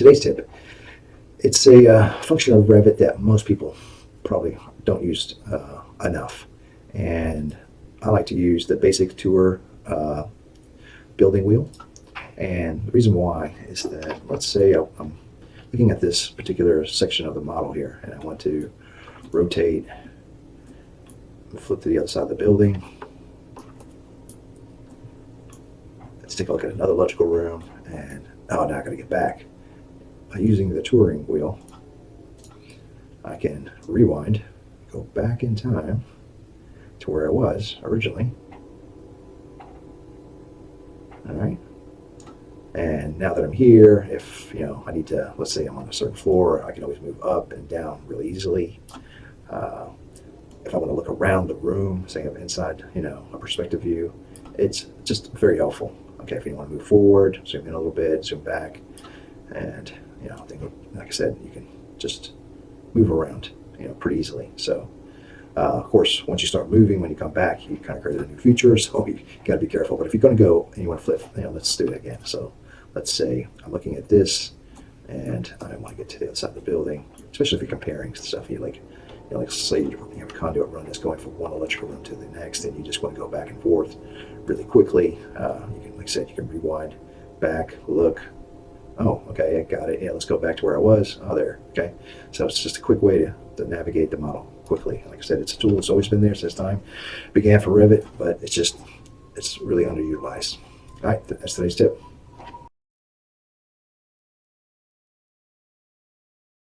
today's tip, it's a function of Revit that most people probably don't use enough. And I like to use the basic tour building wheel. And the reason why is that, let's say I'm looking at this particular section of the model here, and I want to rotate, flip to the other side of the building. Let's take a look at another electrical room, and now I got to get back. By using the touring wheel, I can rewind, go back in time to where I was originally. All right. And now that I'm here, if I need to, let's say I'm on a certain floor, I can always move up and down really easily. If I want to look around the room, say I'm inside, a perspective view, it's just very helpful. Okay, if you want to move forward, zoom in a little bit, zoom back, and I think, like I said, you can just move around, pretty easily. So, of course, once you start moving, when you come back, you kind of create a new feature, so you got to be careful. But if you're going to go and you want to flip, let's do it again. So, let's say I'm looking at this, and I want to get to the other side of the building, especially if you're comparing stuff. Like say you have a conduit run that's going from one electrical room to the next, and you just want to go back and forth really quickly. You can, like I said, you can rewind back, look. Oh, okay, I got it. Yeah, let's go back to where I was. Oh, there. Okay, so it's just a quick way to navigate the model quickly. Like I said, it's a tool that's always been there since time began for Revit, but it's really underutilized. All right, that's today's tip.